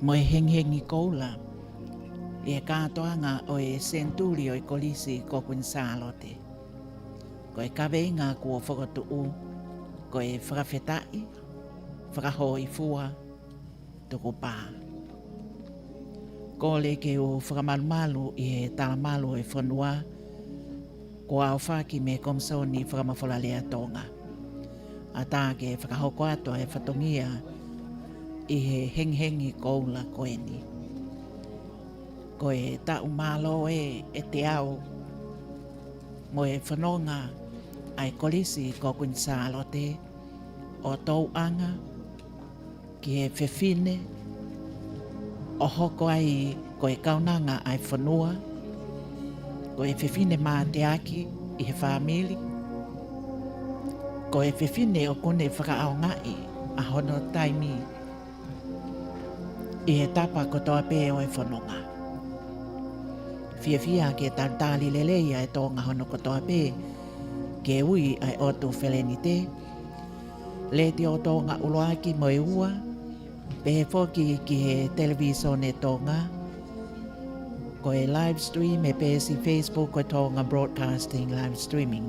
Mo e hengi koula. E katoanga o e senturi o e kolisi ko kunsalote. Ko e kaweinga kua whakatu u. Ko e whakawhetai. Whakahoi fua. Tuku pā. Ko le ke o whakamalumalu i e talamalu e whanua. Ko au whaki me komsoni whakamawhalalea tonga. A tā ke whakahoko ato e whatongia i he hengi koula koeni. Ko e tau malo e te au. Mo e whanonga ai kolisi ko kunsalote o tau anga ki e whewhine o hoko ai ko e kaunanga ai whanua ko e whewhine mā te aki i he whamili ko e whewhine o kone whakaao ngai a hono taimi i he tapa ko toa pē o e whanonga. Fia ke tantali leleia e tonga hono ko toa pē ke ui ai otu whelenite le te o tonga uloaki mo e ua pe he whoki ki he television e tonga ko e live stream e pe si Facebook ko tonga broadcasting live streaming.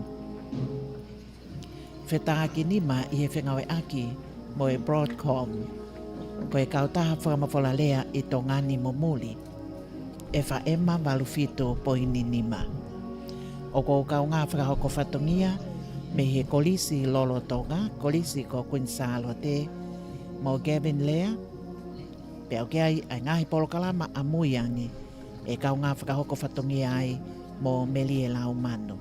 Whetaki nima i he whengawe aki mo e Broadcom ko e kautaha whakamawhala lea i tongani mo muli e wha ema walufito poini nima. O ko kau ngā whakahoko whatongia me he kolisi lolo tonga, kolisi ko kunsalote mo Gavin Lea pe au ke ai ngahi polokalama a muiangi e kau ngā whakahoko whatongia ai mo Melie Lau Manu.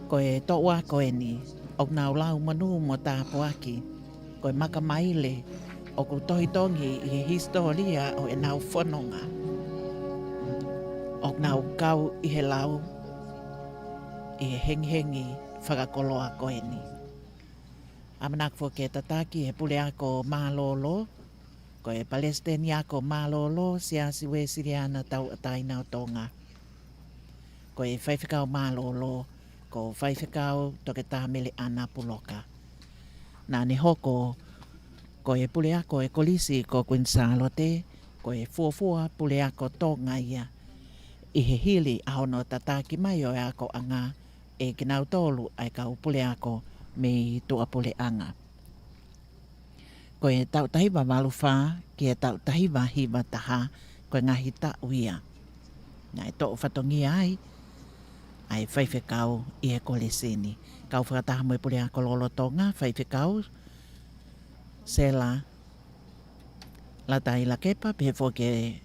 Ko e toa ko e ni o nau lau manu mo tāpo aki ko e makamaile o ku tohitongi i he historia o e nau whanonga. O nau kau i he lau i he hengi whakakoloa ko e ni. Amanak fo ke tataki he pule ako mālolo ko e Palestini ako mālolo sia siwe siriana tau ataina o tonga. Ko e whaiwhikau mālolo ko whaiwhikau toke tāmele ana puloka. Nā ne hoko ko e pule ako e kolisi ko kunsalote ko e fuafua pule ako tonga ia i he hili ahono tataki mai o e ako anga e kinau tolu ai kau pule ako me i tua pule anga. Ko e tau tahiwa waluwha ki e tau tahiwa hiwa taha ko e ngahi ta uia. Nā e tō whatongia ai whaiwhekau i e kolesini. Kau whakataha mo e pule ako lolo tonga whaiwhekau sela lata i la kepa pe fo ke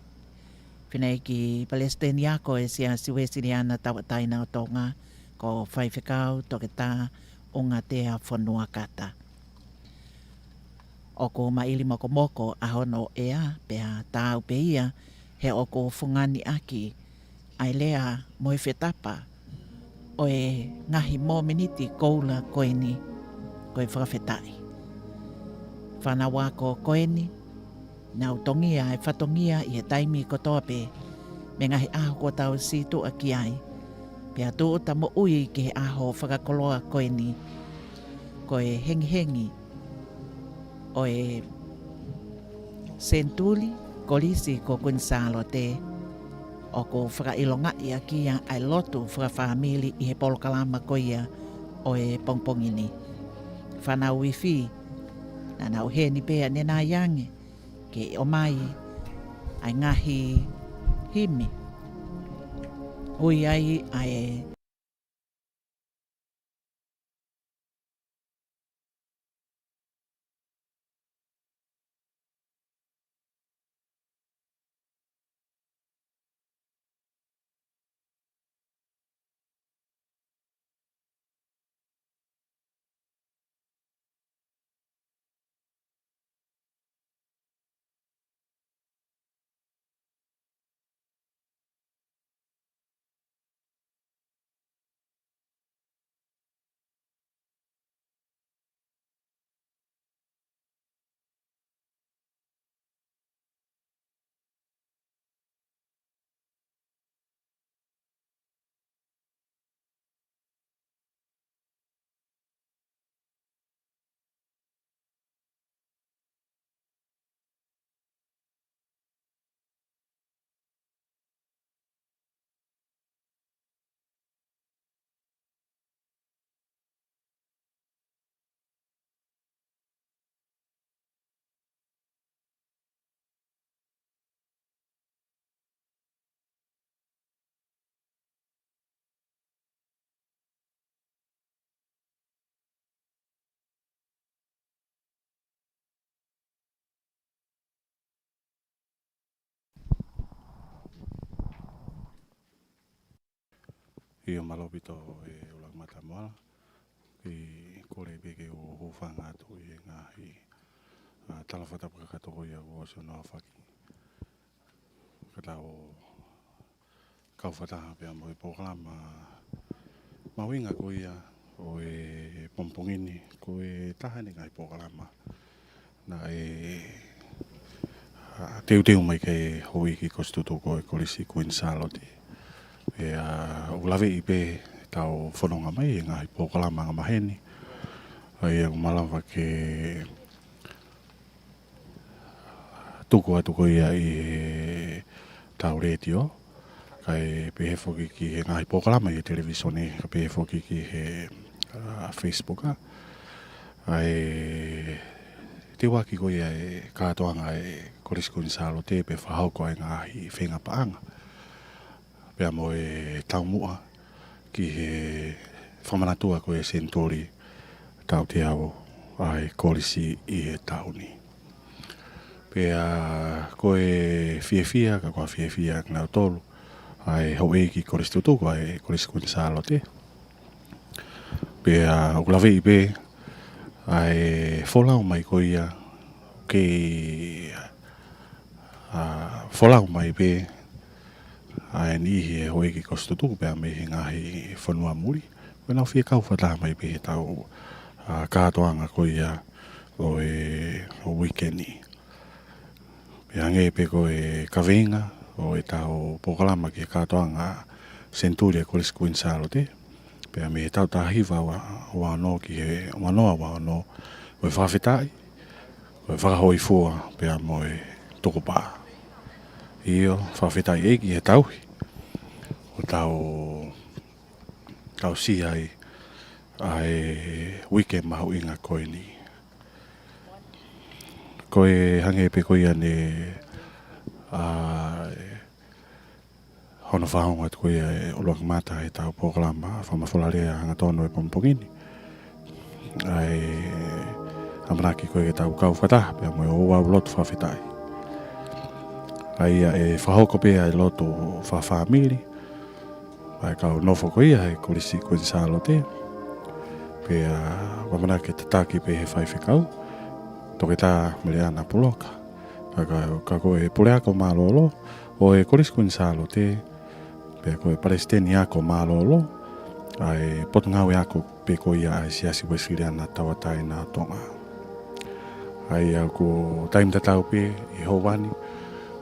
whinei ki Palestini ako e sia siwe siriana tau ataina o tonga ko whaiwhekau toke tā o ngā tea whanua kata. O ko maili moko a hono ea pea tāu pe ia he o ko whungani aki ai lea mo e whetapa o e ngahi mō miniti koula koeni ko e whakawhetai. Whanawa ko koeni nau tongia e whatongia i he taimi ko tope me ngahi aho ko tau situ a ki ai pea tō ta mo ui ki he aho whakakoloa koeni ko e hengi o e sentuli kolisi ko kunsalote o ko whakailonga i a kia ai lotu whakawhamili i he polokalama ko ia o e pongpongini. Whanau wifi na nau he ni pea nena yange ke o mai ai ngahi himi hui ai ai ki o malopito e ulang mata moala ki kore beke o hofanga atu i ngahi talawhata pakakatoko ia o so noa whaki kata o kauwhataha pia mo e pokalama mawinga ko ia o e pompongini ko e tahani ngai pokalama na e teu mai ke hoi ki kostuto ko e kolisi Queen Charlotte e ulawe i pe tau whanonga mai e ngai pokalama nga maheni ai ang malawa ke tuku atu ko ia i tau radio kai pe he foki ki he ngai pokalama i televisione ka pe he foki ki he Facebook ai te waki ko ia e katoanga e Kolisi Queen Charlotte pe whahau ko ai ngahi whenga paanga pea mo e tau mua ki he whamanatua ko e Sentori tau te au ai Kolisi i e tauni pea ko e fia ka koa fia ngau tolu ai hau eiki Kolisi tutuko ai Kolisi Queen Charlotte pea ulawe i pe ai folau mai ko ia ke folau mai pe ai ni he hoi ki kosto tu pe me ngahi fonua muri wena fie kau fata mai pe tau katoanga ko ia o e o weekendi pe ange pe ko e kavenga o e tau pokalama ki katoanga Centuria Kolisi Queen Charlotte pe me tau tahiva wa no ki he wa no o e whawhetai o e whakahoi fua pe mo e toko pā io whawhetai eki he tauhi o tau si ai weekend mahu inga koe ni koe hange pe koe ane hono whahonga atu koe e oloak mata e tau pokalama whamawholarea hanga tono e pompongini ai amanaki koe ke tau kau whataha pia mo e oa lotu whawhetai ai e whahoko pia e lotu whawhamiri ai kau nofo ko ia e Kolisi Queen Charlotte pia wamanaki tataki pe he whaiwhikau toke tā mele ana puloka ka koe puleako malolo o e Kolisi Queen Charlotte pe koe palestini ako malolo ai potngau ako pe ko ia ai siasi wesiliana tawatai na tonga ai ako time tatau pe i hovani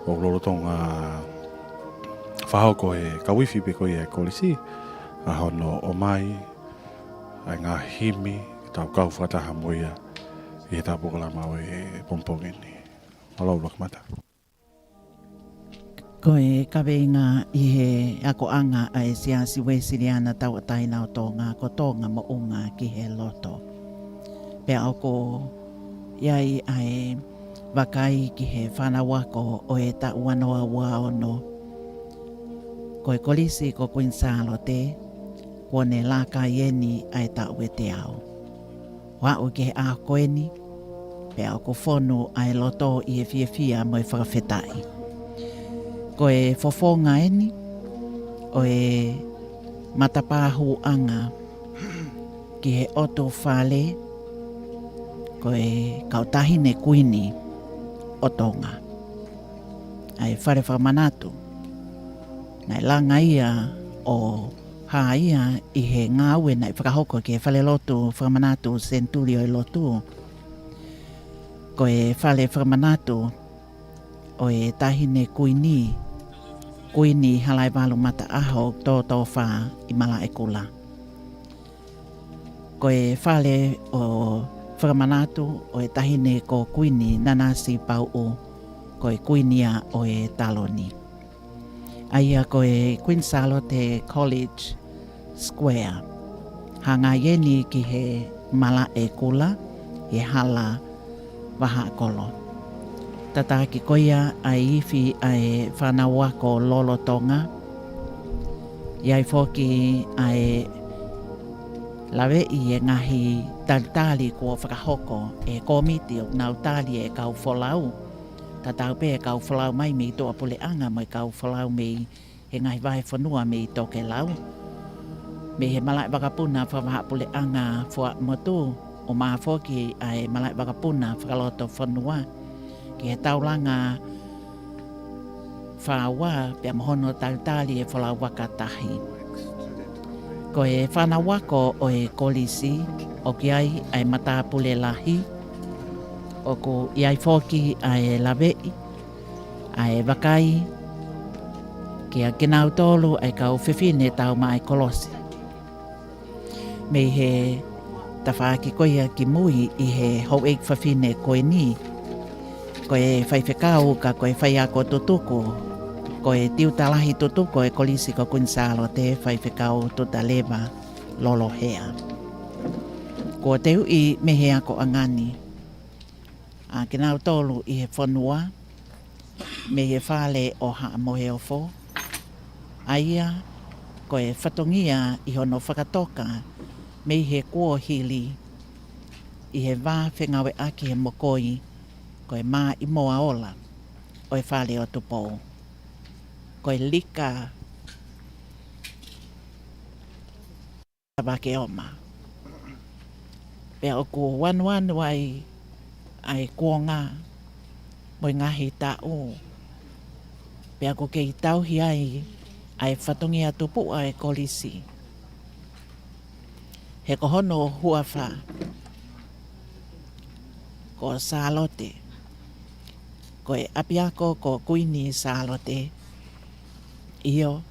o lolo tonga whahoko e kawifi pe ko ia e Kolisi a hono o mai ai ngā himi tau kau whataha mo ia i he tapukalama o e pompongini malaulak mata Ko e kaweinga i he ako anga a e siasi weisiriana tawataina o tonga ko tonga mo unga ki he loto. Pea ako iai ai wakai ki he whanawako o e ta uanoa waono. Ko e Kolisi ko Queen Charlotte ko ne laka ieni ai ta ue te au. Wa o ke a koeni pea ako whonu ai loto i e fia mo e whakawhetai. Ko e fofonga eni, o e matapahu anga ki he oto whale, ko e kautahine kuini o tonga. Ai whare whamanatu, nai langa ia o haa ia i he ngāwe nai whakahoko ki he whale lotu whamanatu Centurio i lotu. Ko e whale whamanatu o e tahine kuini halai walu mata aho tō wha i mala e kula. Ko e whale o whakamanatu o e tahine ko kuini nanasi pau ko e kuinia o e taloni. Aia ko e Queen Charlotte College Square. Hanga yeni ki he mala e kula e hala waha kolo. Tataki koia ai iwi ai whanawako lolotonga. Iai foki ai lawe i e ngahi talitali ko whakahoko e komiti o ngau tali e kau wholau. Tatau pe e kau wholau mai me i toa pule anga mai kau wholau me e ngahi vai whanua me i toke lau. Me he malai wakapuna whawahapule anga fua motu o maa foki ai malai wakapuna whakaloto whanua ki he taulanga whawa pia mahono tautali e whalau wakatahi. Ko e whanawako o e kolisi o ki ai matapule lahi o ko iai foki ai lawei ai wakai ki a kinau tolu ai kau whiwhine tau mai kolosi. Me he tawhaaki koia ki mui i he hou eik whawhine koe ni. Koe whaiwhekau ka koe whaiako tutuku. Koe tiutalahi tutuku e kolisi ko kunsalo te whaiwhekau tutalewa lolo hea. Ko te ui mehe ako angani. A kinau tolu i he whanua. Me he whale o haa mohe o fo. Aia koe whatongia i hono whakatoka. Me he kua hili i he wā whengawe aki he mokoi koe mā i moa ola o e whale o tupou. Koe lika wake oma. Pea o kua wanu ai kuonga mo i ngahi ta o. Pea ko kei tauhi ai whatongia tupu ai kolisi. He kohono huawha ko salote. Ko e apiako ko kuini salote. Iyo.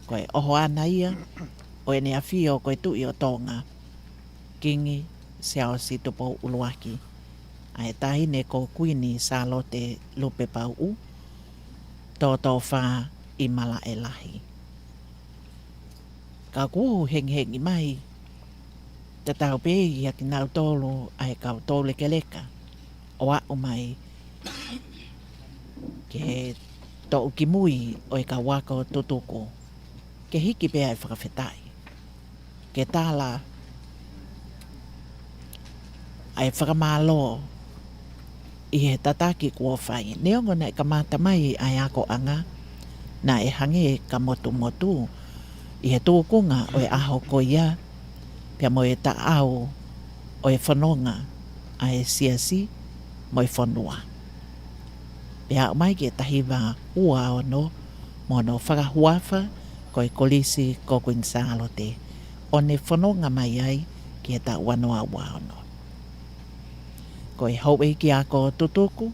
Ko e oho ana ia. O e nea fio ko e tui o tonga. Kingi siao si tupo uluaki. Ai tahine ko kuini salote lupe pau u. Toto wha i mala e lahi. Ka kuhu hengi mai. Te tau pēi a ki nau tolu ai kau tolu leka. O a mai. Ke tau ki mui o i ka wako tutuku. Ke hiki pēa e whakawhetai. Ke tāla ai whakamālo i he tataki kua whai. Neongo nei ka mata mai ai ako anga. Na e hange ka motu i he tūkunga o e aho koia. Pia mo e ta au o e whanonga a e siasi mo e whanua. Pia o mai ki e tahiwa ua o no mo no whakahuafa ko e kolisi ko kuinsalo te. O ne whanonga mai ai ki e ta wanoa ua o no. Ko e hau e ki ako tutuku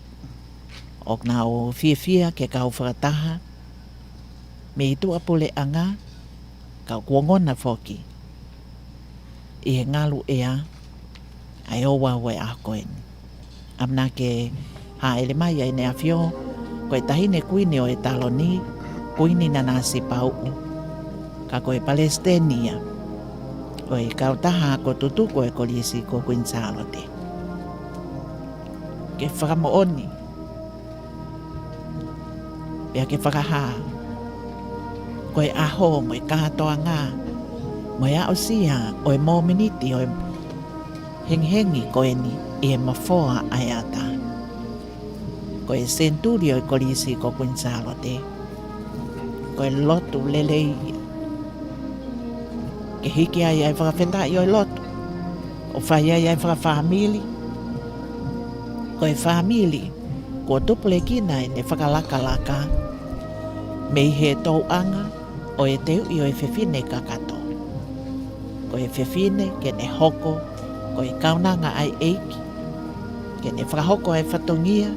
o na o fia ke kau whakataha me i tua pule anga kau kuongona foki. I he ngalu ea ai owa we a koen. Amna ke ha ele mai ai ne afio ko e tahine kuini o e taloni kuini na nasi pau ka ko e Palestenia o e kautaha ko tutuko e kolisi ko kuinsalo te. Ke whakamooni pia ke whakaha ko e aho mo e kahatoa ngā mo e aosia o e mō miniti o e hengi ko e ni i e mafoa ai ata. Ko e centurio e kolisi ko kuinsalo te. Ko e lotu lelei. Ke hiki ai whakawhetai o e lotu. O whai ai whakawhamili. Ko e whamili ko tupule kina e ne whakalaka. Me i he tau anga o e teu i o e whewhine kakato. Ko e whewhine ke ne hoko, ko e kaunanga ai eiki, ke ne whakahoko ai whatongia,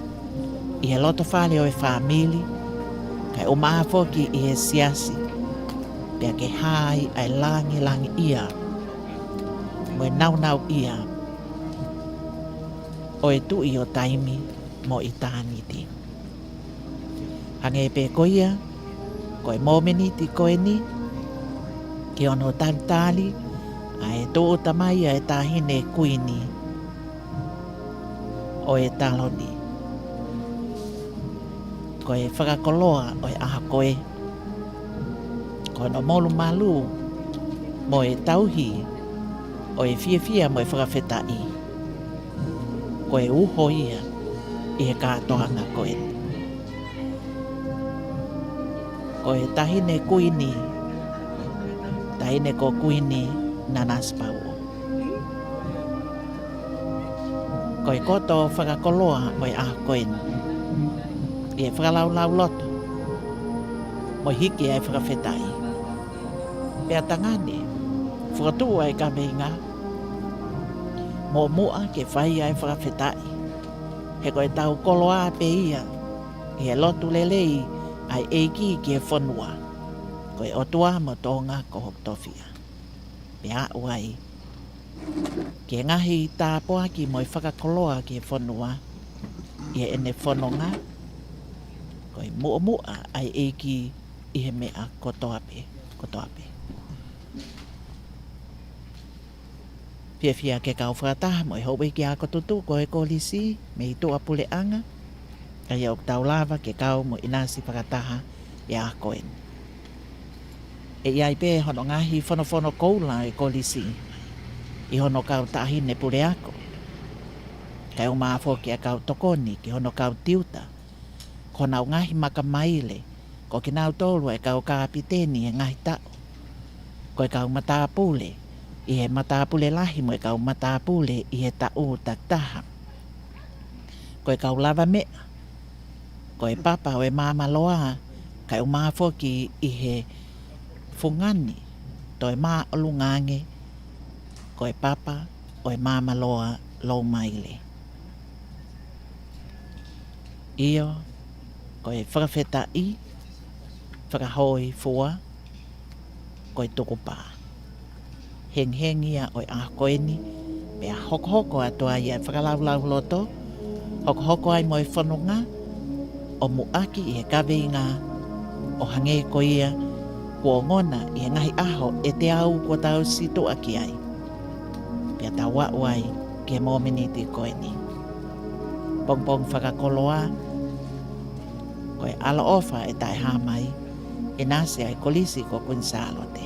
i he loto whale o e whamili, kai o maafoki i he siasi, pia ke hai ai langi ia, mo e nau ia, o e tu i o taimi mo i tāniti. Hange e pe koia, ko e momeniti ko e ni, ki ono tali, ai tō tamai ai tahine kuini o e taloni. Ko e whakakoloa o e aha koe. Ko no molu malu mo e tauhi o e fia mo e whakawhetai. Ko e uho ia i he kātohanga koe. Ko e tahine kuini Tahine ko kuini nanas pau. Koi koto whakakoloa moi a koeni. I e whakalau loto. Moi hiki ai whakawhetai. Pea tangane, whakatuu ai ka meinga. Mo mua ke whai ai whakawhetai. He koe tau koloa pe ia. I e lotu lelei ai eiki ki e whanua. Koe otua mo tonga ko hoktofia. Pea uai. Ke ngahi tāpoa ki moi whakakoloa ki e whanua. I e ene whanonga. Koe mua ai eiki i he mea kotoape. Fia ke kau whakataha mo i hau ki a kotutu ko e kolisi me i tua pule anga. Kai au tau lava ke kau mo inasi whakataha i a koen. E iai pe hono ngahi whono koula e kolisi. I hono kau tahi ne pule ako. Kai o maafo ki a kau tokoni ki hono kau tiuta. Ko nau ngahi makamaile. Ko ki nau tolu e kau kapiteni e ngahi tau. Ko e kau matapule. I he matapule lahi mo e kau matapule i he tau taktaha. Ko e kau lava mea. Ko e papa o e mama loa. Kai o maafo ki i he fungani. To e maa olungange. Ko e papa o e mama loa lou maile. Io. Ko e whakawheta i. Whakahoi fua. Ko e tukupa. Hengia o e a koeni. Pea hoko atoa i e whakalau loto. Hoko ai mo e whanunga. O muaki i he kaweinga. O hange ko ia. Kua ngona i he ngahi aho e te au ko tau situ aki ai. Pea ta wai ke mominiti koeni. Pong whakakoloa. Ko e ala ofa e tai hamai. E nasi ai kolisi ko kunsalote.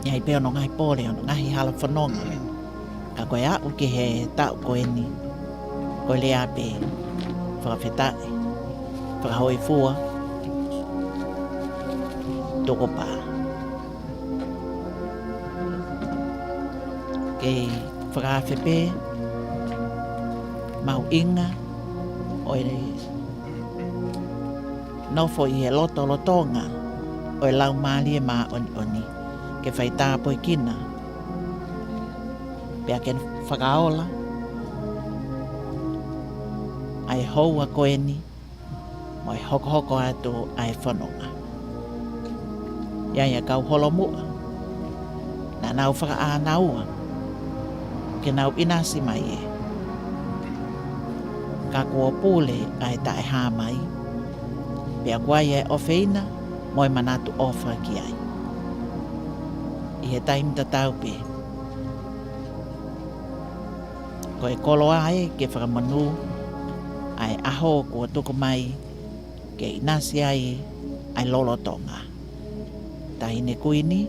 Iai pe ono ngai pole ono ngai hala whanonga. Ka koe a uke he tau koeni. Koe lea pe whakawhetai. Whakahoi fua. Toko pā. Kei whakawhepe. Mau inga. Oi nofo i he lotonga. Oi lau maali e maa oni. Ke whai tāpoi kina. Pea ken whakaola. Ai houa koeni. Moi hoko atu ai whanonga. Iaia kau holomua. Na nau whakaanaua. Ke nau inasi mai e. Ka kua pule ai tae hāmai. Pea kuai e ofeina. Moi manatu ofa ki ai. I he taim tatau pe. Ko e koloa ai ke whakamanu. Ai aho kua tuku mai. Ke inasi ai ai lolotonga. Tahine kuini.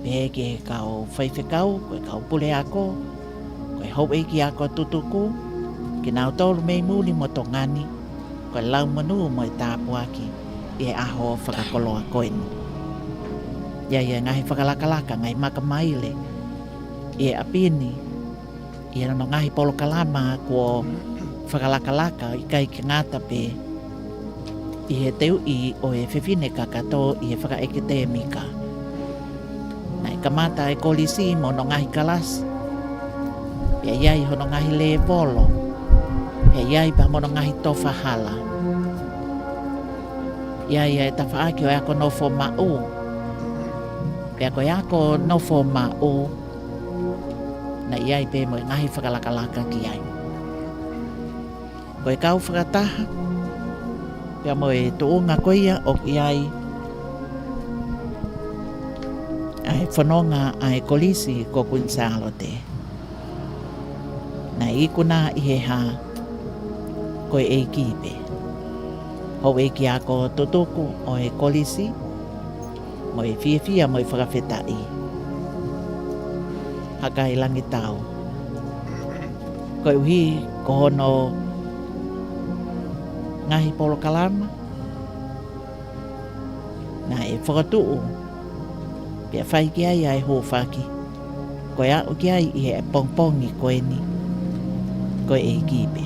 Pe ke kau whaiwhekau. Ko e kau pule ako. Ko e hou eiki ako tutuku. Ke nau tolu mei muli mo tongani. Ko e lau manu mo e tāpuaki. I e aho whakakoloa koeni. Ia ngahi whakalakalaka ngai makamaile. I e apini. I e no ngahi polo kalama kua whakalakalaka i kai ki ngata pe. I he teu i o e whiwhine kakato i e whakaeke te mika. Nai kamata e kolisi mo no ngahi kalasi. Pea iai hono ngahi le volo. Pea iai pa mo no ngahi tofa hala. Iai e tawhaaki o e ako nofo ma'u. Pea koe ako nofo ma'u. Na iai pe mo e ngahi whakalakalaka ki ai. Koe kau whakataha. Pea mo e tuunga koia o iai. Ai whanonga ai kolisi ko kunsalote. Na ikuna i he ha. Koe e kipe. Hou e ki ako tutuku o e kolisi. Mo e fia mo e whakawhetai. Haka i langi tau. Koe uhi ko hono ngahi polo kalama. Na e whakatuu Pia whai ki ai ai hō whaki. Koe au ki ai i he pongpongi koe ni. Koe e kipe.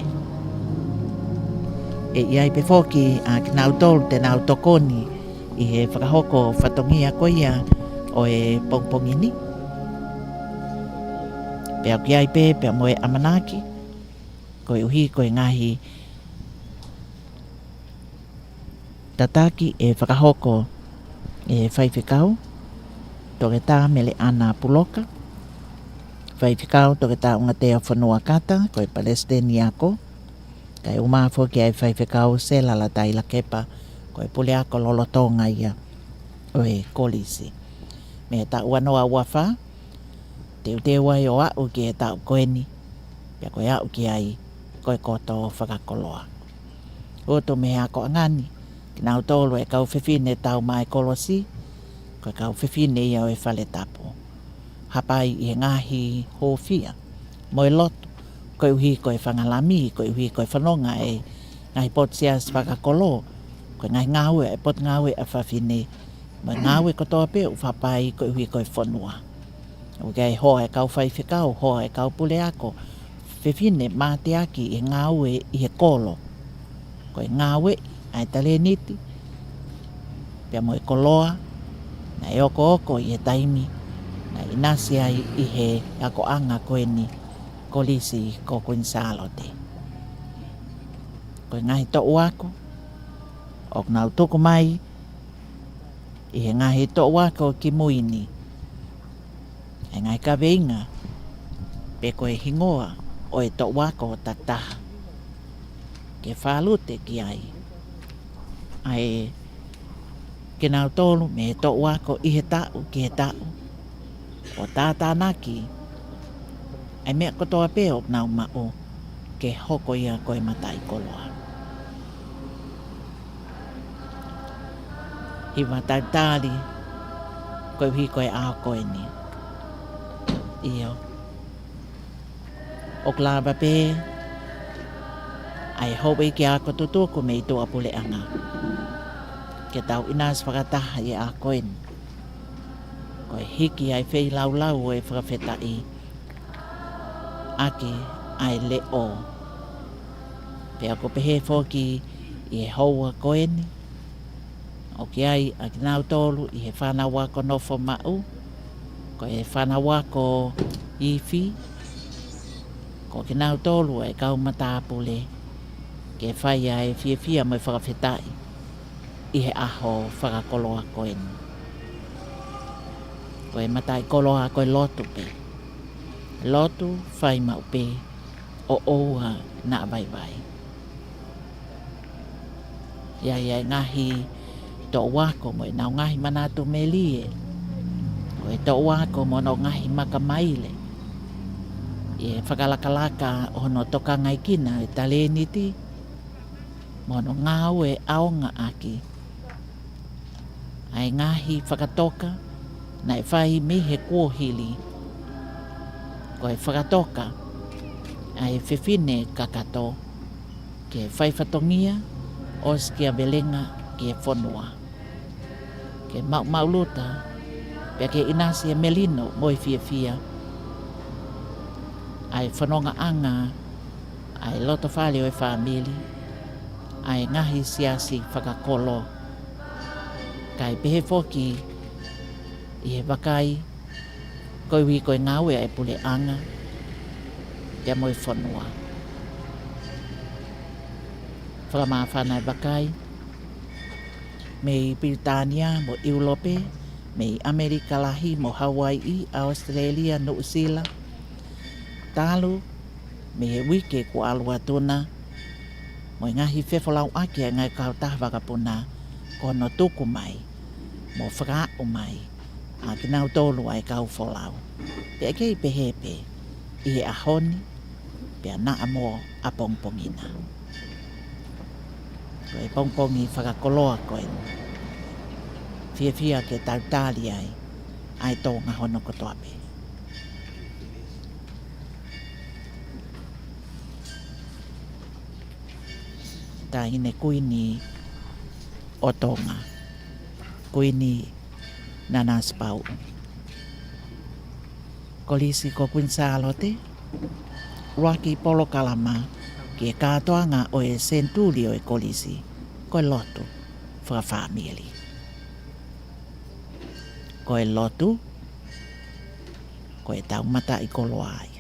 E iai pe whoki a ki nau tolu te nau tokoni i he whakahoko whatongia koe ia o e pongpongi ni. Pea ki ai pe pea moe amanaki. Koe uhi koe ngahi tataki e whakahoko e whaiwhikau. Toke tā mele ana puloka. Whaiwhikau toke tā unga tea whanua kata koe Palestini ako. Kai umafo ki ai whaiwhikau se lala taila kepa koe pule ako lolotonga ia o e kolisi. Me ta uanoa uawha. Teu teu ai o au ki e tau koeni. Pea koe au ki ai koe koto whakakoloa. Oto me ako angani. Ki nau tolu e kau whiwhine tau mai kolosi. Koe kau whiwhine ia o e whale tapo. Hapai i ngahi hōwhia. Moe loto. Koe uhi koe whangalami. Koe uhi koe whanonga e ngahi potsias whakakolo. Koe ngahi ngaue e pot ngaue a whawhine. Moe ngaue kotoa pe u whapai koe uhi koe whanua. Uke hoa e kau whaiwhikau, hoa e kau pule ako. Whiwhine mate aki i ngaue i he kolo. Koe ngaue ai tale niti. Pea moe koloa. Na e oko i he taimi. Na inasi ai i he ako anga koe ni kolisi ko Queensalote. Koe ngahi to'u ako. Ok nau tuku mai. I he ngahi to'u ako ki muini. E ngai ka veinga, pe koe hingoa o e to'u ako tataha. Ke whalute ki ai. Ai, ke nau tolu me to'u ako i he tau ki he tau. O tātānaki, ai mea kotoa peo nau mao ke hoko ia koe matai koloa. I watautari, koe hui koe ao koe ni. Iyo. O klava pe, ai hope ki a kotutuku me i toa pule anga. Ke tau inas whakataha i a koen. Koe hiki ai whei lau lau e whakawhetai. Ake ai le o. Pea ko pehe whoki i he houa koeni. O ki ai a ki nau tolu i he whanawa ko nofo mau. Ko e whanawa ko iwi. Ko ki nau tolu e kau matapule. Ke whai ai fia mai whakawhetai. I he aho whakakoloa koeni. Ko e matai koloa koe lotu pe. Lotu whai mau pe. O oua na vai vai. Iai ngahi to wako mo nau ngahi manatu melie. Ko e to wako mo no ngahi makamaile. E whakalakalaka ono toka ngai kina e taleniti. Mo no ngau e aonga aki. Ai ngahi whakatoka na e whai mihe kuohili. Ko e whakatoka ai whiwhine kakato. Ke whai whatongia os kia velenga ke whonua. Ke mauluta, pia ke inasi e melino moi fia. Ai whanonga anga, ai loto whale o e whamili, ai ngahi siasi whakakolo. Kai pehe whoki, i he wakai, koe wi koe ngaue ai pule anga, pia moi whonua. Whakamawhanai wakai, mei Britania mo Europe, mei Amerika lahi mo Hawaii, Australia, New Zealand. Talu, me he wike ko alua tuna, mo ngahi whewhalau aki a ngai kau taha wakapuna, ko no tuku mai, mo whakao mai, a ki nau tolu ai kau wholau. Pea kei pehepe, i he ahoni, pea naa mo a pongpongina. Ko e pongpongi whakakoloa koe. Fia ke tautali ai tō ngā hono kotoape. Tā hine kuini o tōnga. Kuini nanas pau. Kolisi ko Quinsaloti. Rocky Polo Kalama. Ki e katoanga o e Centulio e kolisi. Ko e lotu. Fra famili. Ko e lotu. Ko e taumata I koloai.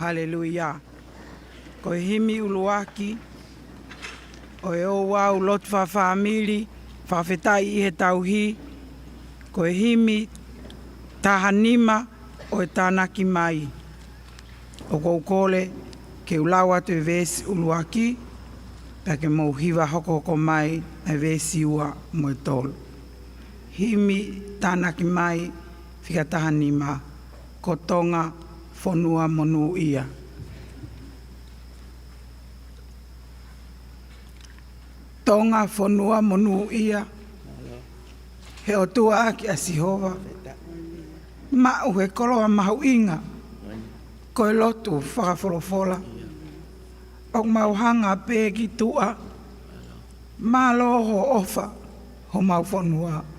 Haleluia. Ko himi uluaki, o e o wau lotu fa famili, fa fetai I he tauhi, ko himi tahanima o e tānaki mai. o koukole ke ulau atu e vesi uluaki, pa ke mau hiwa hoko mai e vesi ua mo e tolu. Himi tānaki mai whikatahani ma ko tonga whonua monu ia. Tonga whonua monu ia, he o tua aki a Sihova, ma uhe koloa mahu inga, koe lotu whakawhorofola, o mauhanga pē ki tua, ma loho ofa ho mau whonua.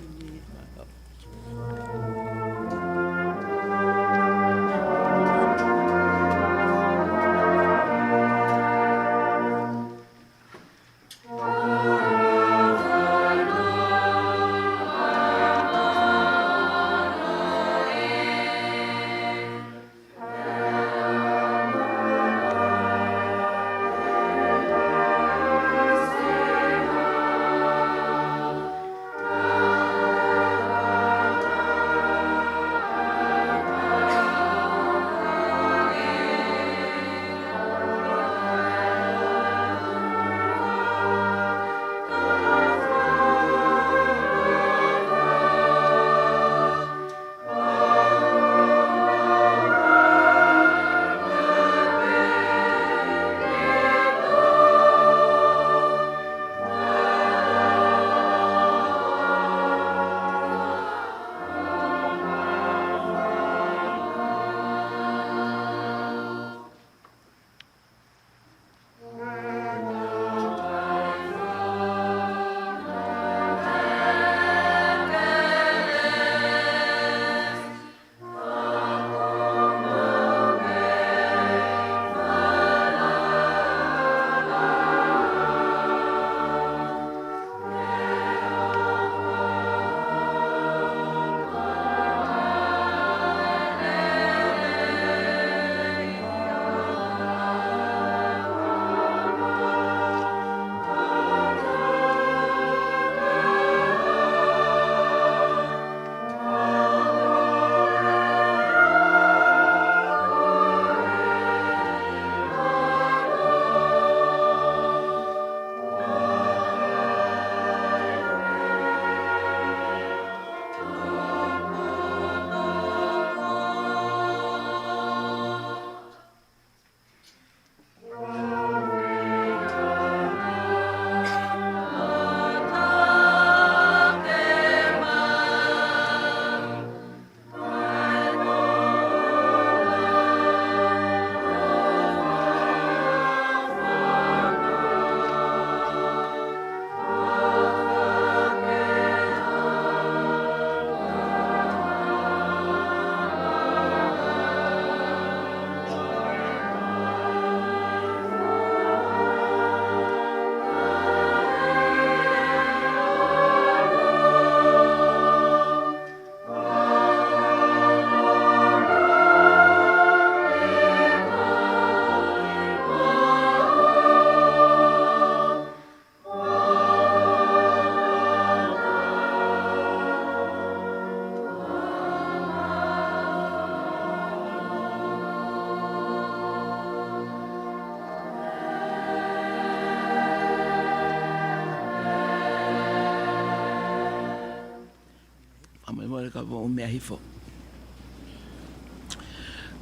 Ka o mea hifo.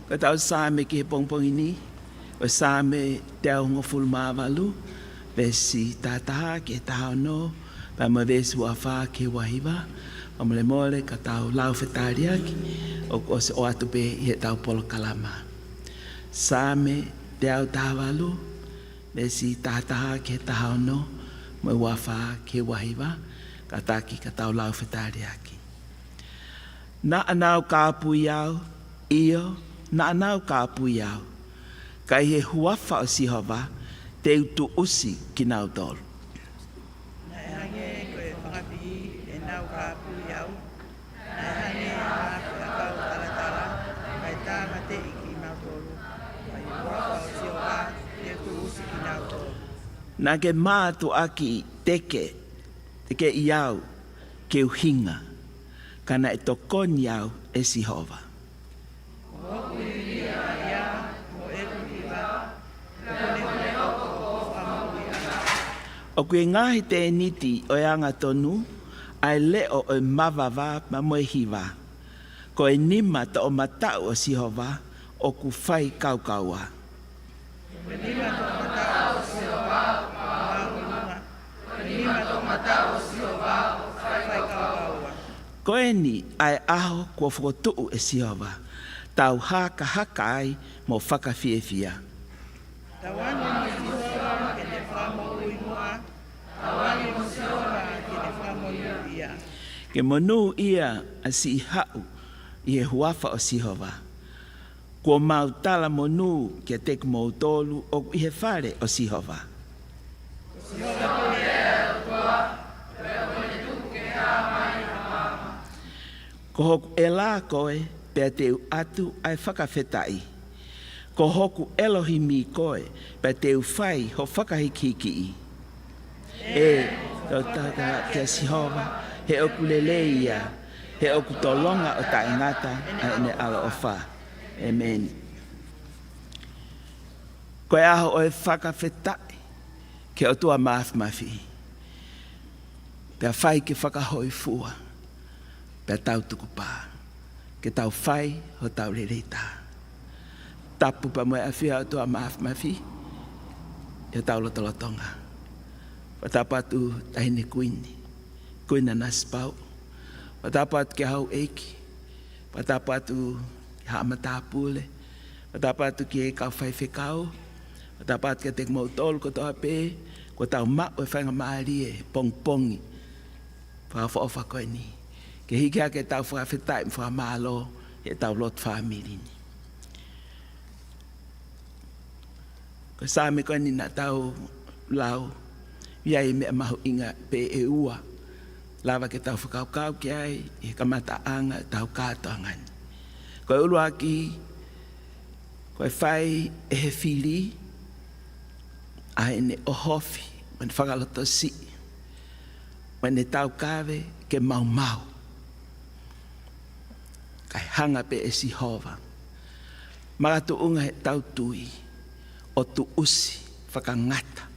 Ka tau sāme ki he pongpongi ni, o sāme te au ngofulu māwalu, vesi tātaha ki he taha no, pa ma vesi ua whā ki he wahiwa, pa mole mole ka tau lau whetariaki, o se o atu pe i he tau polo kalama. Sāme te au tāwalu, vesi tātaha ki he taha no, ma ua whā ki he wahiwa, ka taki ka tau lau whetariaki. Na anau ka pui au, io, na anau ka pui au. Kai he huafa o Sihova, te utu usi ki nau tolu. Na e hange koe whakapi e nau ka pui au. Na e hange a whakau taratara, kai tāma te iki nau tolu. Kai huafa o Sihova, te utu usi ki nau tolu. Na ke mātu aki teke iau, ke uhinga. Kana e tokoni au e Sihova. Moku ia ia, mo e O kue ngahi te niti o anga tonu, ai leo o mavava ma moe hiva. Ko e nima ta o matau o Sihova o ku fai kaukaua. Ko e ni ai aho kua whakotuu e Sihova, tau haka haka ai mo whakawhiewhia. Ke monu ia a si hau i e huafa o Sihova. Kua mautala monu ke tek mautolu o i he whare o Sihova. Ko hoku e la koe pea teu atu ai whakawhetai. Ko hoku Elohimi koe pea teu whai ho whakahikiki. Tau tata kia Sihova, he oku leleia, he oku tolonga o ta ingata a ene ala o wha. Amen. Koe aho o e whakawhetai, ke o tua mafi. Pea whai ke whakahoi fua, pea tau tuku pā, ke tau whai ho tau rereita. Tapu pa moe a whia o tua mafi, e tau lotolotonga. Patapatu tahine kuina naspau. Patapatu ke hau eiki. Patapatu ke haamatapule. Patapatu ke kau whai whekau. Patapatu ke tek mautolu ko toa pē. Ko tau mau e whainga maari e pongpongi. Whawha koe ni. Ke hiki hake tau whawhetai mwha malo e tau lot whamirini. Ko sāme koe ni na tau lau. Iai mea mahu inga pe e ua. Lava ke tau whakaukau ki ai, e kamata anga tau kātoa ngani. Koe ulu aki, koe whai e he whiri, a ene ohofi, mene whakaloto si, mene tau kawe ke mau. Kai hanga pe e Sihova. Maratu unga he tau tui, o tu usi, whakangata.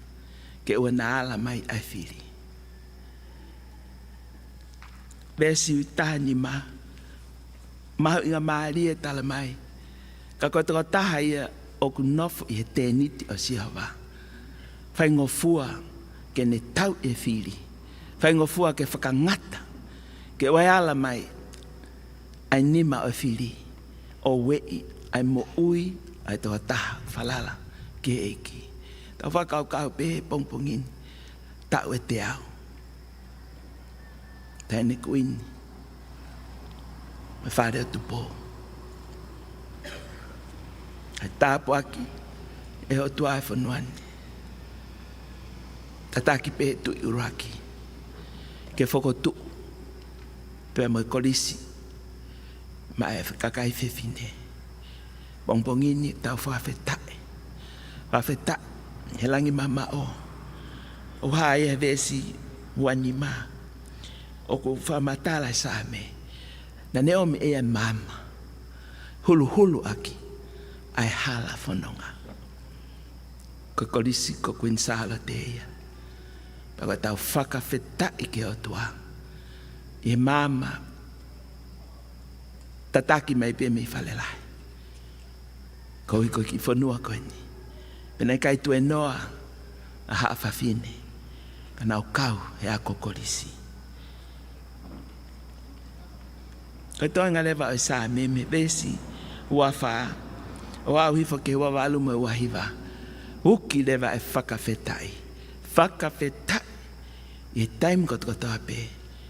Ke ua naala mai ai whiri. Besi tahani mahu inga maari e tala mai. Ka koe toko taha ia o ku nofo i he tēniti o Sihova. Whai ngofua ke ne tau e whiri. Whai ngofua ke whakangata. Ke ua ala mai ai nima o whiri. O wei ai mo ui ai toko taha whalala ke eiki. Tau whakau pe pongpongin, tau e te au. Tēne kuini, me whare o tupo. Ai tāpu aki, e o tuai whanuani. Tataki pe tu i uraki, ke whakotu, pe mo kolisi, ma e whakakai whewhine. Pongpongini, tau whawhetai. Whawhetai. He langi mama o hae he vesi wani ma o ko whamatala sa me na neo me ea mama hulu aki ai hala whanonga ko kolisi ko kuinsala te ea paka tau whakawhetai ke o tua e mama tataki mai pe me whalelai ko ki whanua koe ni pena kai tu e noa a haa whawhine. Ka nau kau he a kokorisi. Kai toa ngā lewa o sā me besi ua wha. O au hifo ke ua walu me ua hiva. Uki lewa e whakawhetai. Whakawhetai. I taim koto toa pe.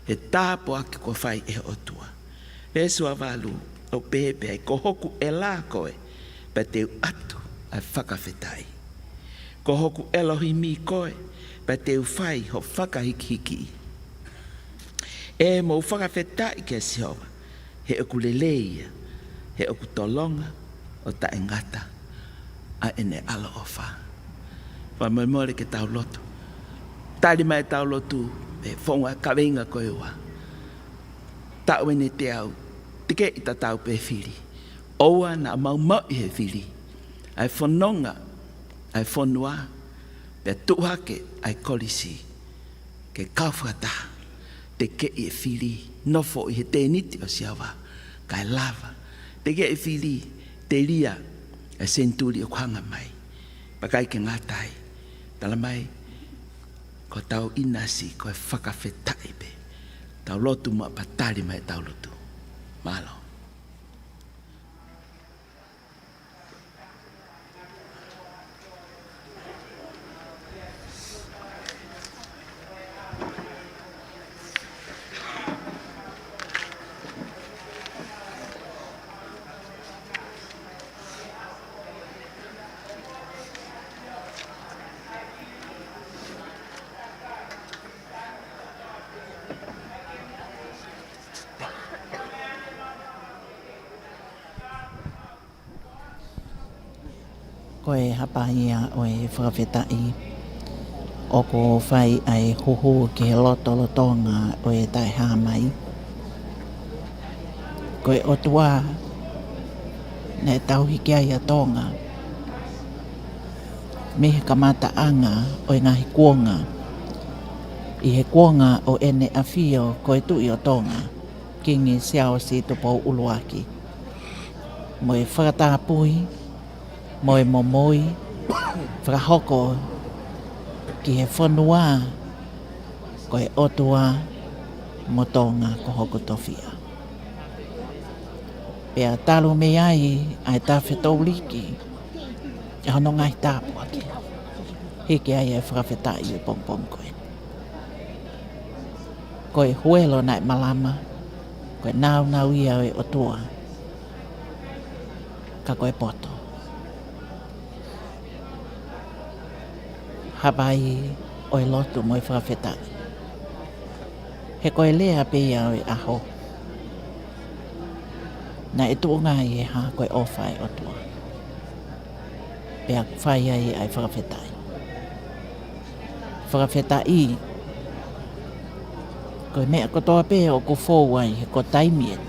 He tāpo aki ko whai e otua. Besu a walu o pepe ko hoku e lā koe. Pa teu atu a whakawhetai. Ko hoku Elohimi koe, pa teu whai ho whakahikiki. E mo whakawhetai ke Sihova, he oku leleia, he oku tolonga o ta engata, a ene ala o wha. Whamemore ke tau lotu. Tari mai tau lotu, e whonga kawinga koe ua. Tau ene te au, tike i ta tau pe whiri. Oua na mau i he whiri. Ai whanonga, ai whanua, Pe tuha ke ai kolisi. Ke kauwhata. Te ke i e whiri. Nofo i he tēniti o siawa. Kai lava. Te ke i whiri. Te ria. E senturi o kuanga mai. Pakai ke ngatai. Tala mai. Ko tau inasi. Ko e whakawhetai pe. Tau lotu ma patari mai tau lotu. Malo. Ko e hapaia o e whakawhetai. O ko whai ai huhu ke loto lotonga o e tai hāmai. Ko e otua ne tauhiki ai a tonga. Me he kamata anga o e ngahi kuonga. I he kuonga o ene awhio ko e tui o tonga. Kingi siao si tupo uluaki. Mo e whakatāpui. Mo e momoi, whakahoko ki he whanua, ko e otua, mo tonga ko hoko towhia. Pea talo me ai, ai tā whetauriki, e hono ngai tāpua ki. Heke ai e whakawhetai e pompom koe. Ko e huelo nai malama, ko e nau ia e otua, ka ko e poto. Hapai o e lotu mo e whakawhetai. He koe lea pia o e aho. Na e tuunga i e ha koe ofai o tua. Pea whai ai ai whakawhetai. Whakawhetai. Koe mea kotoa pia o ko fōwai he ko taimien.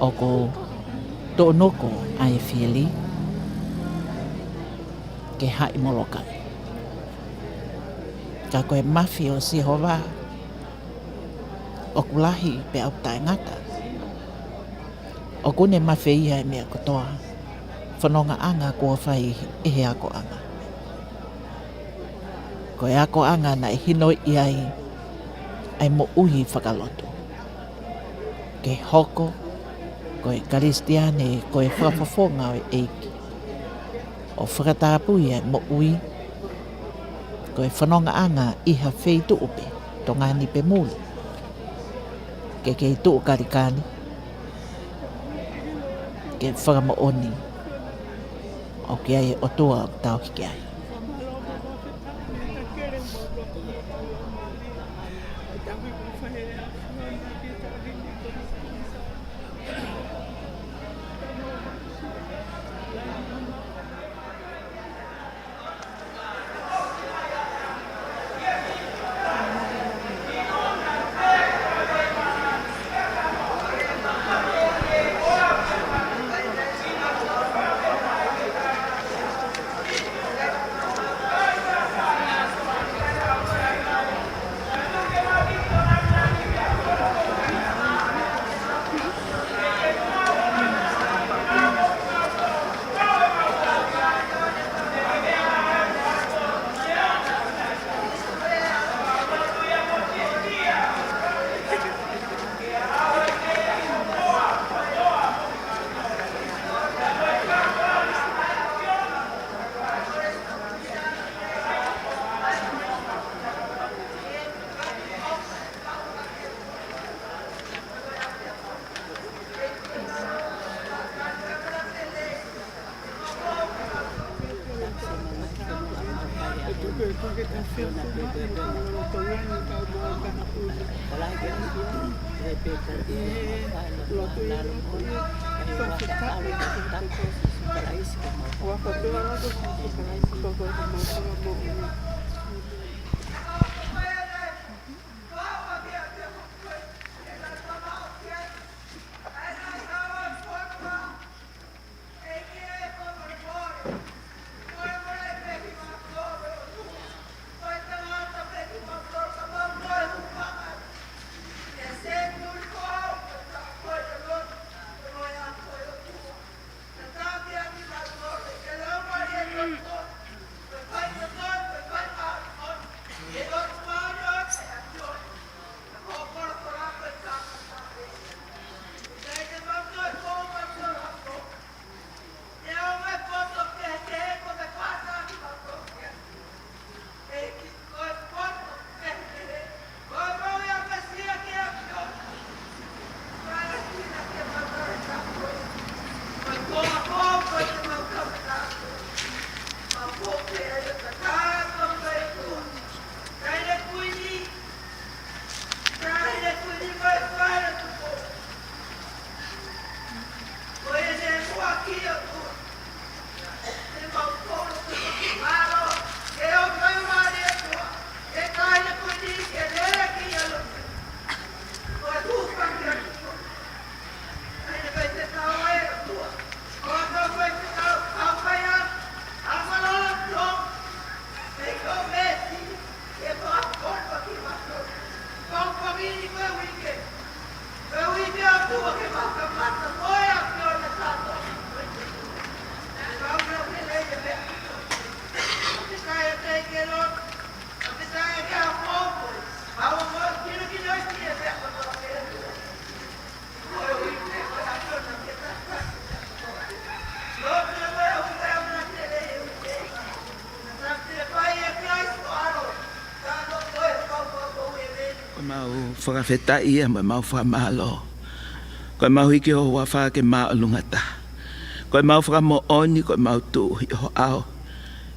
O ko tōnoko ai whieli. Ke hai molokai. Ka koe mafi o Sihova. O kulahi pe au tai ngata. O kune mafi ia e mea kotoa. Whanonga anga kua whai e he ako anga. Ko e ako anga na e hino i ai mo uhi whakaloto. Ke hoko, ko e karistiane, ko e whakafonga o e eiki. O whakatāpui e mo ui, ko e whanonga anga iha wheitu upe, to ngani pe muli. Ke kei tuu karikani, ke whakamo oni, o ke ai o tua o tau hiki ai. Whakawhetai ia mai mau whamalo. Koe mau hiki ho wawha ke mau lungata. Koe mau whakamo oni, koe mau tu ho ao.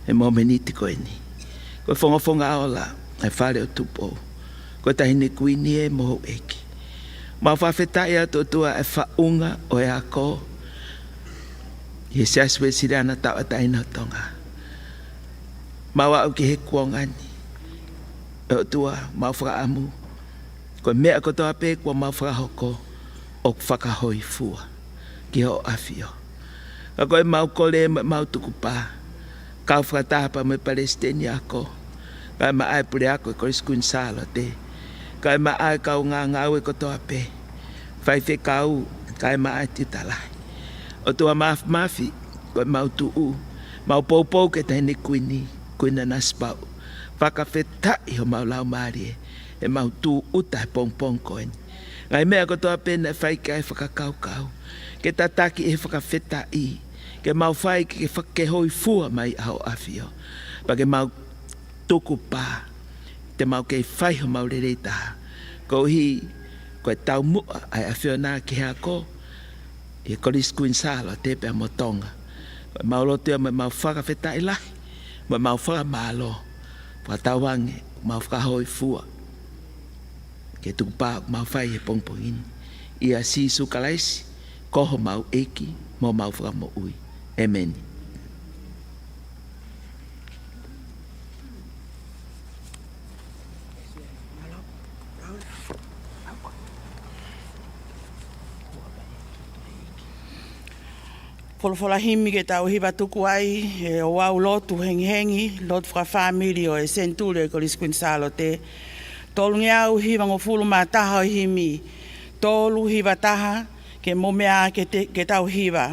E mo meniti koe ni. Koe whonga ao la, e whare o tupo. Koe tahine kuini e moho eki. Mau whawhetai a totua e whaunga o e ako. Ie se aswe sirana tau ataina tonga. Mau au ki he kuongani. E o tua mau whakaamu. Koe mea kotoa pe kua mau whakahoko o whakahoi fua ki ho awhio. Ka koe mau kole mau tukupā. Kau whakatapa me Palestini ako. Kai ma ai pure ako e kore skun sala te. Kai ma ai kau ngā ngau e kotoa pe. Whai whe kau kai ma ai titalai. O tua mafi koe mau tuu. Mau poupou ke tahine kuini. Kuina naspau. Whakawhetai ho mau lau marie. E mau tu uta e pong koen. Ngai mea kotoa pena whai kai whakakaukau. Ke tataki e whakawhetai. Ke mau whai ke whakehoi fua mai au awhio. Pa ke mau tuku pā. Te mau kei whai ho mau rereita. Ko hi koe tau mua ai awhio nā ki hea ko. E koris kuin sālo te pia motonga. Koe mau lotua mai mau whakawhetai lahi. Mai mau whakamalo. Whakatawange mau whakahoi fua. Ke tukupa mau whai e pongpongini. Ia si sukalaisi, koho mau eki, mo mau whakamo ui. Amen. Wholawhola himi ke tau hiwa tuku ai, e o wau lotu hengi, lotu whaka whamiri o e sentule e koris kuinsalo te. Tolu nge au hiwa ngo fulu mā taha o himi. Tolu hiwa taha ke momea ke tau hiwa.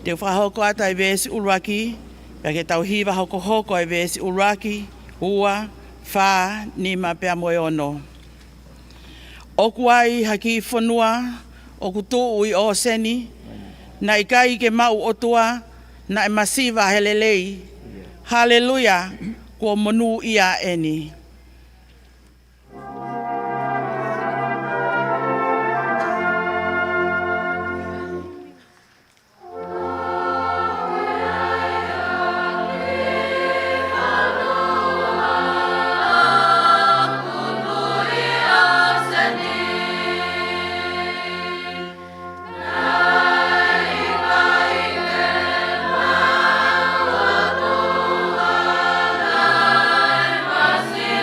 Te whahoko ata i vesi uruaki, pia ke tau hiwa hoko hoko i vesi uruaki, ua, wha, nima pia moe ono. Oku ai haki whanua, oku tuu i o seni, na i kai ke mau otua, na i masiva helelei. Hallelujah, kua monu ia eni. See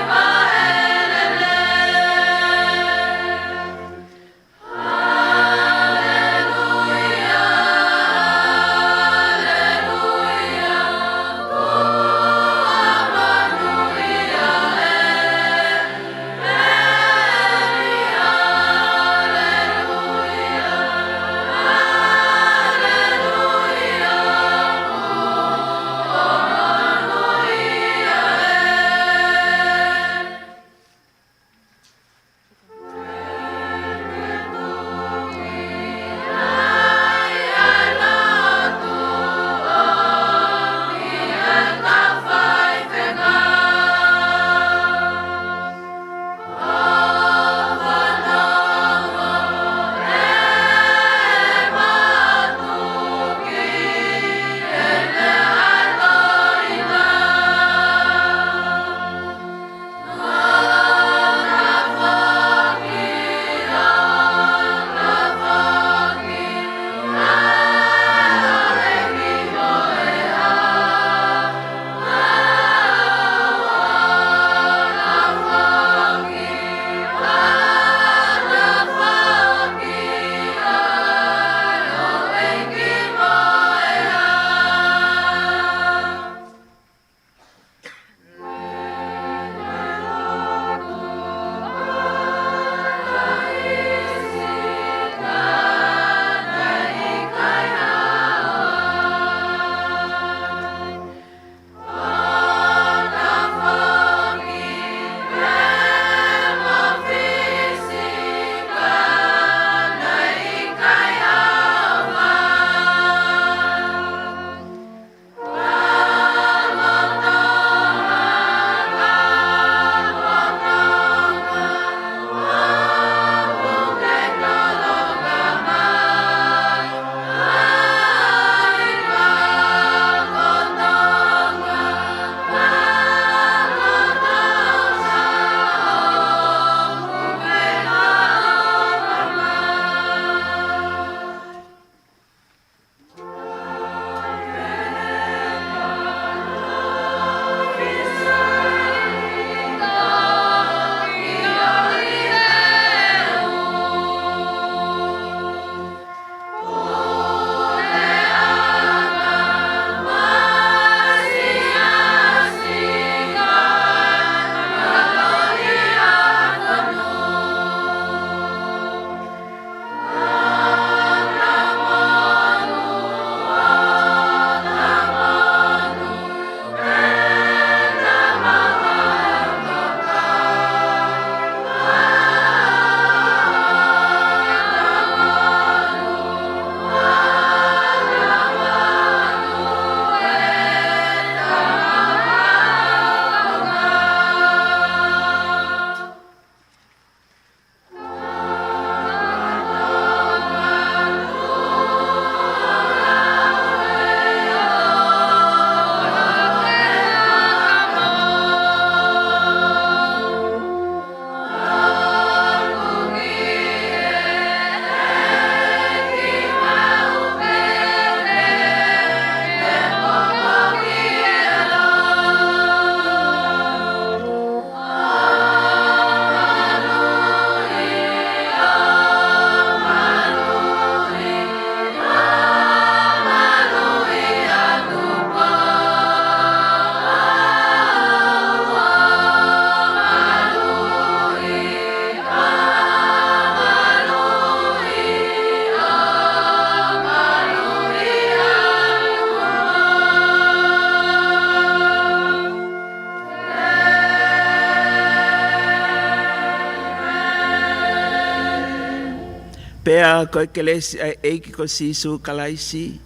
Pea koe kelesi ai eiki ko sisu kalaisi.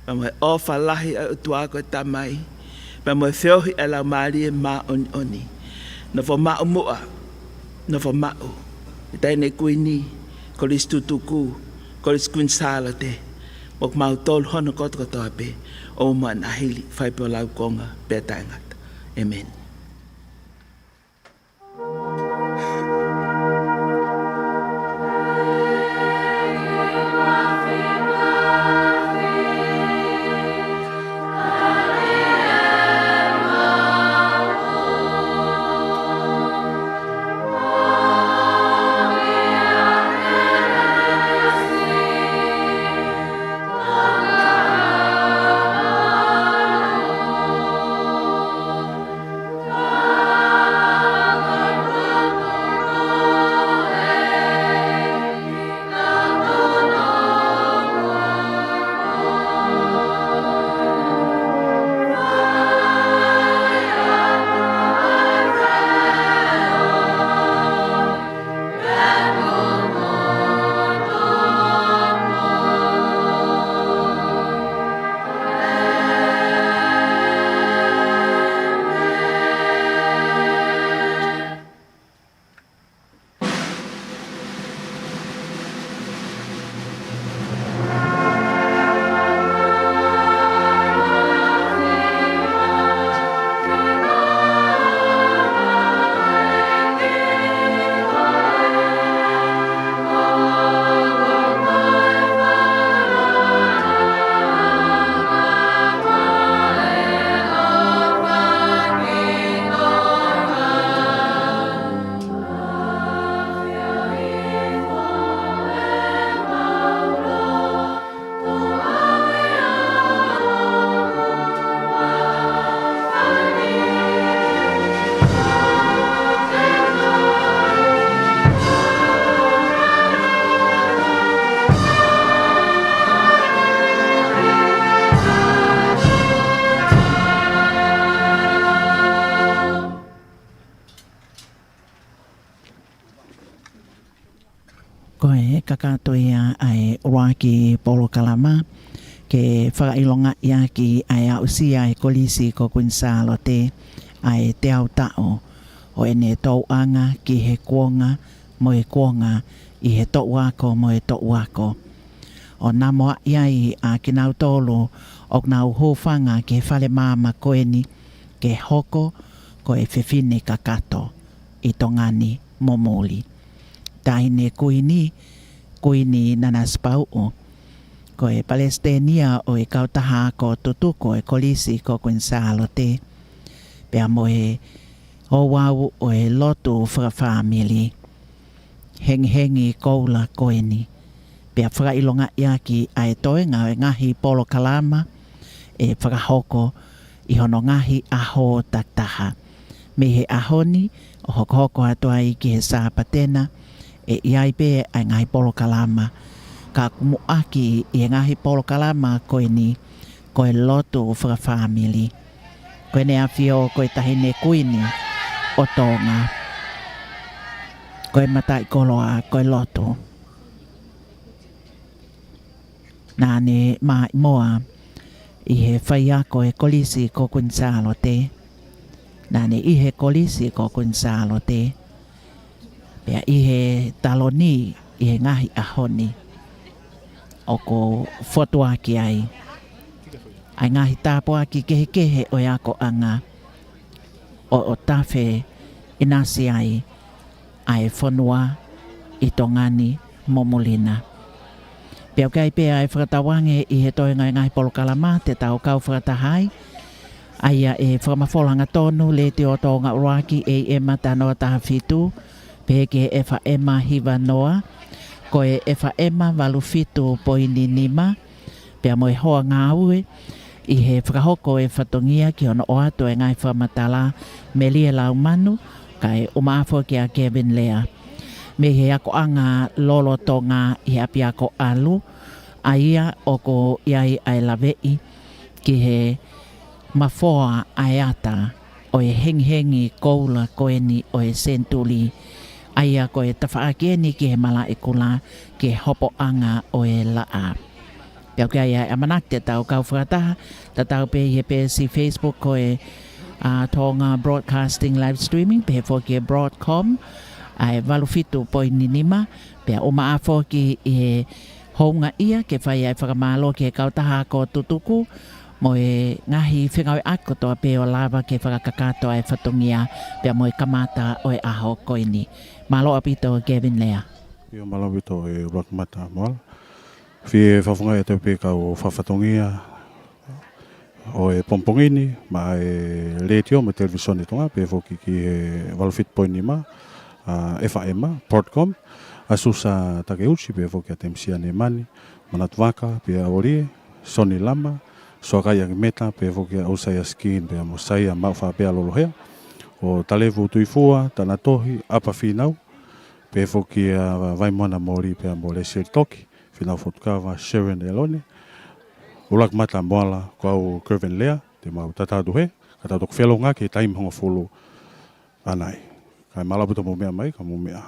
Pa moe ofa lahi au tua koe tamai. Pa moe whiohi e lau maari e ma oni oni. Na fo mau mua. Na fo mau. I taine kuini. Ko lis tutuku. Ko lis kuin sala te. Mok mau tol hono koto koto ape. O ma na hili. Fai peo lau konga. Pea taingata. Amen. Koe kakatoia ai waki polo kalama ke whakailonga ia ki ai ausia e kolisi ko kunsalo te ai te au tao o ene tau anga ki he kuonga mo e kuonga i he tau wako mo e tau wako. O namoa iai a kinau tolu o nau hofanga ke whale mama koeni ke hoko ko e whiwhine kakato i tongani momoli. Taine kuini nanaspau ko e Palestina o e kautaha ko tutuko e kolisi ko kunsalo te pea mo e o wau o e lotu whakawhamili hengi koula koeni pea whakailonga iaki ai toenga e ngahi polo kalama e whakahoko i hono ngahi aho taktaha me he ahoni o hoko atua i ki he sāpatena e iai pe ai ngahi polo kalama ka kumu aki i ngahi polo kalama koeni ko e lotu whakawhamili koene a whio ko e tahine kuini o tonga ko e matai koloa ko e lotu nane mai moa i he whaia ko e kolisi ko kunsalo te nane i he kolisi ko kunsalo te pea i he taloni i he ngahi ahoni o ko fotua ki ai ai ngahi tāpua ki kehe o ako anga o tawhe inasi ai ai whanua i tongani momolina pea kai pea e whakatawange i he toenga ngahi polo kalama te tau kau whakatahai aia e whakamafolanga tonu le te o tonga uraki e ema tanoa taha fitu peke e wha ema hiva noa ko e wha ema walu fitu poini nima pea mo e hoa ngāue i he whakahoko e whatongia ki ono o ato e ngai whamatala me lia lau manu kai umaafo ki a Kevin Lea me he ako anga lolo tonga i api ako alu aia o ko iai ai lavei ki he mafoa ai ata o e hengi koula koeni o e sentuli Aia ko e tawhaake ni ki he mala e kula ki he hopo anga o e laa. Pia kia ia e manak te tau kau whakataha, ta tau pe he pe si Facebook ko e tōnga broadcasting live streaming, pe he whoki e Broadcom, ai walufitu poi ninima, pe o maa whoki i he hounga ia, ke whai ai whakamalo ki he kautaha ko tutuku, mo e ngahi whengau ako toa pe o lava ke whakakakato ai whatungia, pe mo e kamata o e aho koini. Malo apito Gavin Lea. Pio malo apito e Rockmata moala. Fie whawhunga e te pe kau whawhatongia o e pompongini, ma e letio me televisione tonga, pe whoki ki e walfit poinima, FAM, Portcom, asusa takeuchi, pe whoki a temsia ne mani, manatwaka, pe a orie, Soni Lama, soakaya ki meta, pe whoki a usaya skin, pe a mosaya, mauwha pe a lolohea, o talevu tuifua, tanatohi, apa finau, pe whoki a vaimona mori, pe a mole sir toki, finau fotukawa, Sharon Elone, ulak mata moala ko au Kervin Lea, te mau tatadu he, katatok whelonga ki taim honga fulu anai. Kai malabuta mo mea mai, ka mo mea.